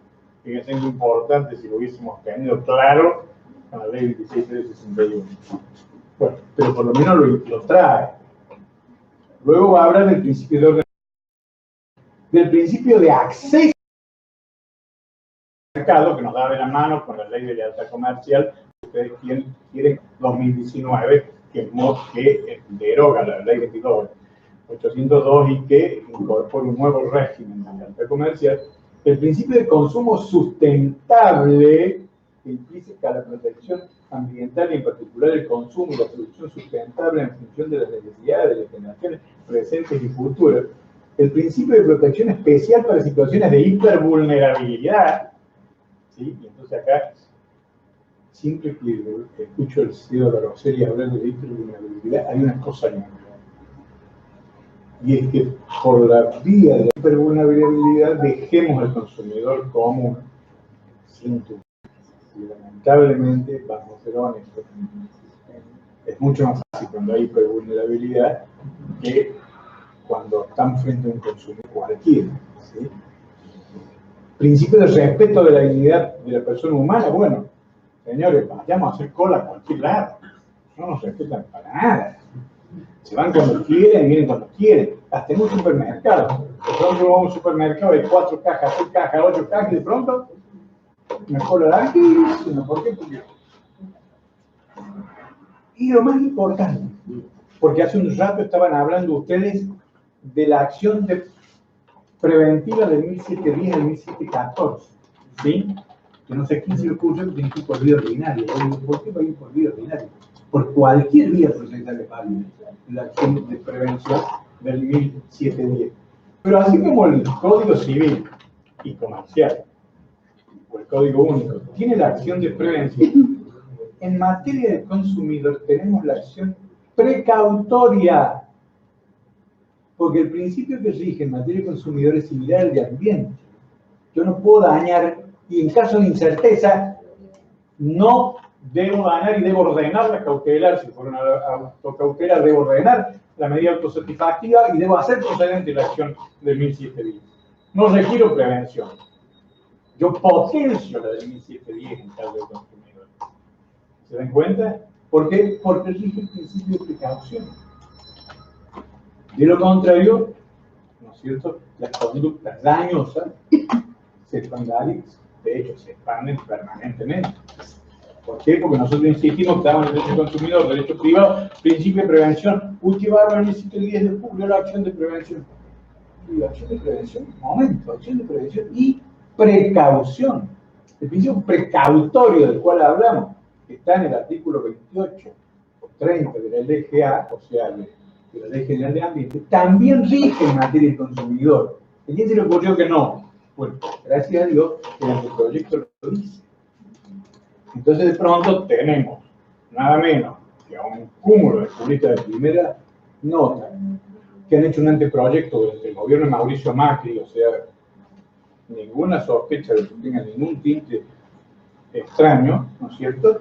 Speaker 2: Fíjense, es importante si lo hubiésemos tenido claro con la ley 26.361. Bueno, pero por lo menos lo trae. Luego va a hablar del principio de orden, del principio de acceso al mercado, que nos da de la mano con la ley de lealtad comercial, que ustedes quieren 2019, que deroga la ley 22.802 y que incorpora un nuevo régimen de lealtad comercial. El principio de consumo sustentable, que implica la protección ambiental y en particular el consumo y la producción sustentable en función de las necesidades de las generaciones presentes y futuras. El principio de protección especial para situaciones de hipervulnerabilidad. ¿Sí? Y entonces acá, siempre que escucho el CEO de Rosselli hablar de hipervulnerabilidad, hay una cosa nueva. Y es que por la vía de la hipervulnerabilidad dejemos al consumidor común sin tu. Y lamentablemente, vamos a ser honestos, es mucho más fácil cuando hay hipervulnerabilidad que cuando están frente a un consumidor cualquiera. ¿Sí? Principio de respeto de la dignidad de la persona humana. Bueno, señores, vayamos a hacer cola a cualquier lado. No nos respetan para nada. Se van cuando quieren y vienen cuando quieren. Hasta en un supermercado. De pronto vamos a un supermercado, hay 4 cajas, 6 cajas, 8 cajas y de pronto me cola larguísima. ¿Por qué? Porque... Y lo más importante, porque hace un rato estaban hablando ustedes de la acción preventiva del 1710 al 1714, ¿sí? Que no sé quién se le ocurre que tiene que ir por vía ordinaria. ¿Por qué va a ir por vía ordinaria? Por cualquier vía procesal es válida la acción de prevención del 1710. Pero así como el Código Civil y Comercial, o el Código Único, tiene la acción de prevención, en materia de consumidor tenemos la acción precautoria. Porque el principio que rige en materia de consumidor es similar al de ambiente. Yo no puedo dañar, y en caso de incerteza, no debo dañar y debo ordenar la cautelar. Si fuera una autocautelar, debo ordenar la medida autosatisfactiva y debo hacer procedente la acción del 1710. No requiero prevención. Yo potencio la del 1710 en caso de consumidor. ¿Se dan cuenta? ¿Por qué? Porque rige el principio de precaución. De lo contrario, ¿no es cierto?, las conductas dañosas se expanden, de hecho, se expanden permanentemente. ¿Por qué? Porque nosotros insistimos que estamos en el derecho consumidor, derecho privado, principio de prevención. Uy, qué bárbaro, necesito el 10 de julio la acción de prevención. Y la acción de prevención, momento, acción de prevención y precaución. El principio precautorio del cual hablamos, que está en el artículo 28 o 30 de la LGA, o sea, de la Ley General de Ambiente, también rige en materia de consumidor. ¿A quién se le ocurrió que no? Bueno, gracias a Dios, el anteproyecto lo dice. Entonces de pronto tenemos nada menos que a un cúmulo de juristas de primera nota que han hecho un anteproyecto desde el gobierno de Mauricio Macri, o sea, ninguna sospecha de que tenga ningún tinte extraño, ¿no es cierto?,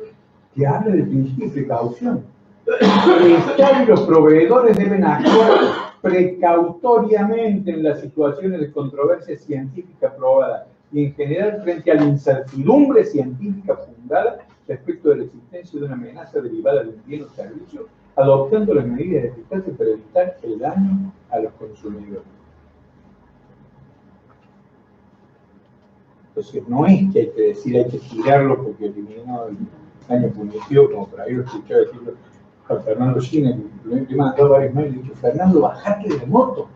Speaker 2: que habla del principio de precaución. El Estado y los proveedores deben actuar precautoriamente en las situaciones de controversia científica probada y en general frente a la incertidumbre científica fundada respecto de la existencia de una amenaza derivada de un bien o servicio, adoptando las medidas eficaces para evitar el daño a los consumidores. Entonces, no es que hay que decir, hay que tirarlo porque eliminó el daño punitivo, como por ahí lo escuché decirlo a Fernando China, que me mandó varios mails y dicho, Fernando, bajate de la moto.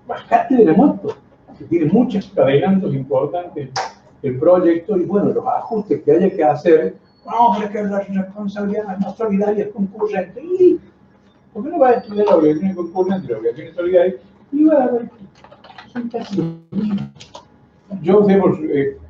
Speaker 2: Bajate de la moto. Que tiene muchos adelantos importantes el proyecto y, bueno, los ajustes que haya que hacer. No, pero es que la responsabilidad no solidaria es concurrente. ¿Y por qué no va a estudiar la obligación concurrente y la obligación solidaria? Y va a ver que son casi los mismos. Yo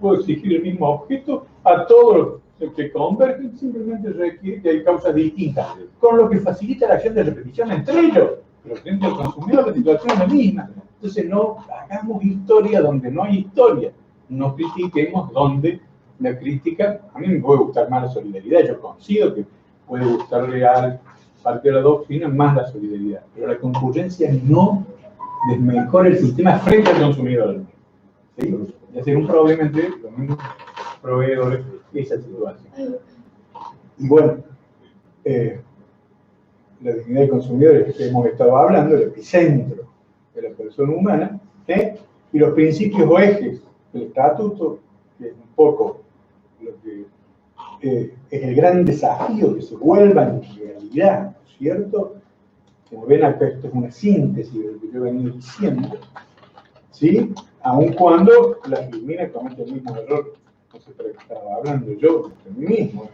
Speaker 2: puedo exigir el mismo objeto a todos los que convergen, simplemente requiere que hay causas distintas, con lo que facilita la acción de repetición entre ellos. Pero frente al consumidor la situación es la misma. Entonces no hagamos historia donde no hay historia. No critiquemos donde la crítica, a mí me puede gustar más la solidaridad, yo considero que puede gustarle a parte de la doctrina más la solidaridad, pero la concurrencia no desmejora el sistema frente al consumidor. ¿Sí? Es decir, un problema entre los mismos proveedores de esa situación. Y bueno, la dignidad del consumidor es que hemos estado hablando, el epicentro de la persona humana, y los principios o ejes del estatuto, que es un poco lo que es el gran desafío que se vuelvan realidad, ¿no es cierto? Como ven acá, esto es una síntesis de lo que yo he venido diciendo, ¿sí? Aun cuando la Filmina comete el mismo error, no sé para qué estaba hablando yo, de mí mismo,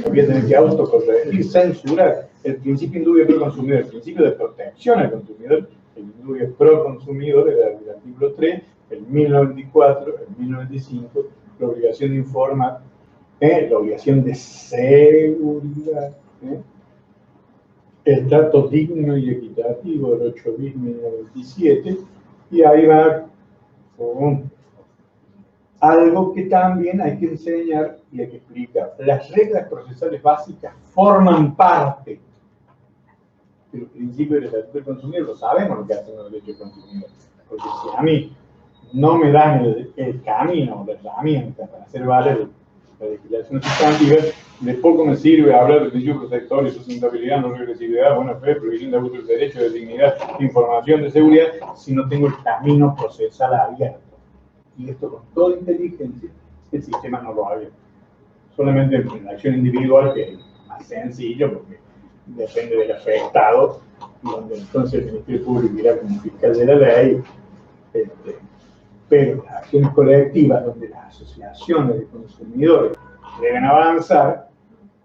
Speaker 2: voy a tener que autocorregir, censurar el principio indubio pro consumidor, el principio de protección al consumidor, el indubio pro consumidor del artículo 3, el 1094, el 1095, la obligación de informar, la obligación de seguridad, el trato digno y equitativo del 8 bis 1097, y ahí va algo que también hay que enseñar y hay que explicar. Las reglas procesales básicas forman parte de los principios del estatuto del consumidor. Lo sabemos lo que hacen los derechos del consumidor. Porque si a mí no me dan el camino, la herramienta para hacer valer la legislación sustantiva, de poco me sirve hablar de principios protectores, sustentabilidad, no regresividad, buena fe, prohibición de abuso de derecho, de dignidad, información, de seguridad, si no tengo el camino procesal abierto. Y esto con toda inteligencia, el sistema no lo había. Solamente en la acción individual, que es más sencillo, porque depende del afectado, y donde entonces el Ministerio Público irá como fiscal de la ley, pero las acciones colectivas, donde las asociaciones de consumidores deben avanzar,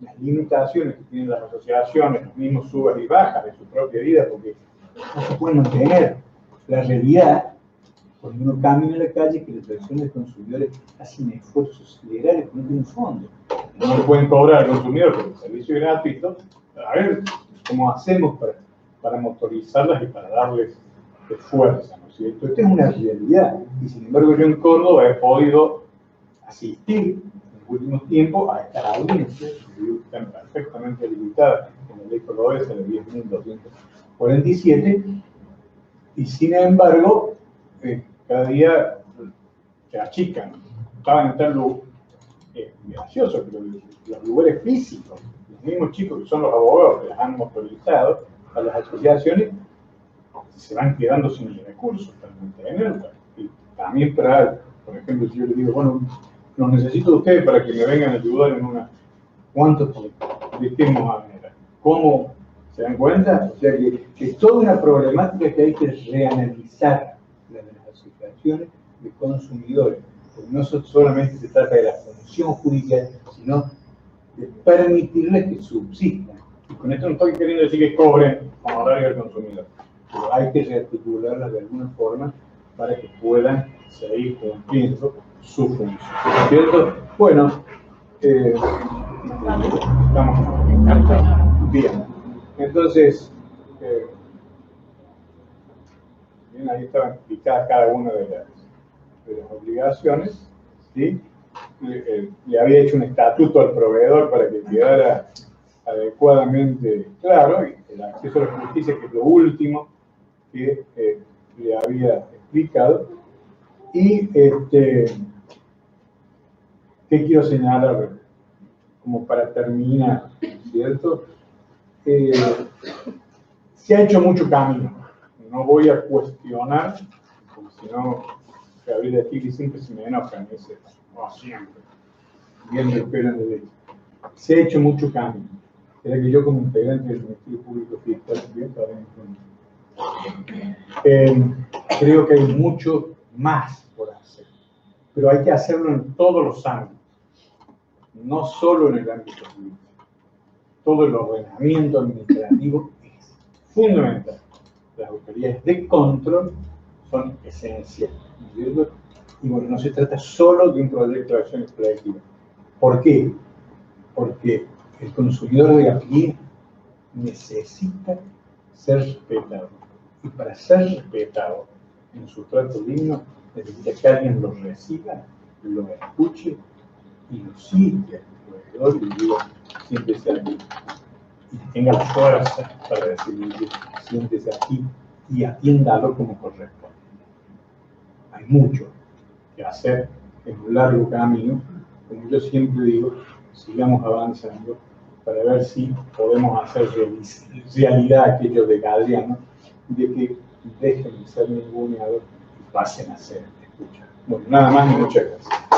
Speaker 2: las limitaciones que tienen las asociaciones, los mismos subas y bajas de su propia vida, porque no se pueden mantener. La realidad, cuando uno camina en la calle, que las personas de consumidores hacen esfuerzos liberales porque no tienen fondo. No le pueden cobrar al consumidor porque el servicio es gratuito. A ver cómo hacemos para motorizarlas y para darles fuerza, ¿no es cierto? Esta es una realidad. Y sin embargo, yo en Córdoba he podido asistir en los últimos tiempos a estas audiencias, que están perfectamente limitadas en la ley cordobesa de 10.247, y sin embargo, cada día se achican. Estaban en tal lugar gracioso, pero los lugares físicos, los mismos chicos que son los abogados que las han motorizado a las asociaciones, se van quedando sin recursos para mantenerlas. Y también para, por ejemplo, si yo les digo, bueno, los necesito de ustedes para que me vengan a ayudar en una... ¿Cuántos? ¿De qué manera? ¿Cómo? ¿Se dan cuenta? O sea que es toda una problemática que hay que reanalizar, la de las asociaciones de consumidores. Porque no solamente se trata de la función judicial, sino de permitirles que subsistan. Y con esto no estoy queriendo decir que cobren honorario al consumidor, pero hay que rearticularlas de alguna forma para que puedan seguir cumpliendo su función. ¿Cierto? Bueno, Estamos bien. Entonces, bien, ahí estaban explicadas cada una de las obligaciones, ¿sí? Le había hecho un estatuto al proveedor para que quedara adecuadamente claro, y el acceso a la justicia, que es lo último que le había explicado. Y ¿qué quiero señalar como para terminar? ¿Cierto? Se ha hecho mucho camino. No voy a cuestionar, porque si no, Gabriela Tigri siempre se me enoja, me dice, oh, siempre, viendo el pelo en el lecho. Se ha hecho mucho camino. Era que yo, como integrante del Ministerio Público Fiscal, creo que hay mucho más por hacer, pero hay que hacerlo en todos los ámbitos, no solo en el ámbito jurídico. Todo el ordenamiento administrativo es fundamental. Las autoridades de control son esenciales, ¿no? Y bueno, no se trata solo de un proyecto de acción colectiva. ¿Por qué? Porque el consumidor de a pie necesita ser respetado. Y para ser respetado en su trato digno, necesita que alguien lo reciba, lo escuche y lo siga alrededor y diga, siéntese aquí. Y tenga la fuerza para decirle, siéntese aquí y atiéndalo como corresponde. Hay mucho que hacer en un largo camino. Como yo siempre digo, sigamos avanzando para ver si podemos hacer realidad aquello de Galeano, de que dejen de ser ninguneados y pasen a ser escuchados. Bueno, nada más y muchas gracias.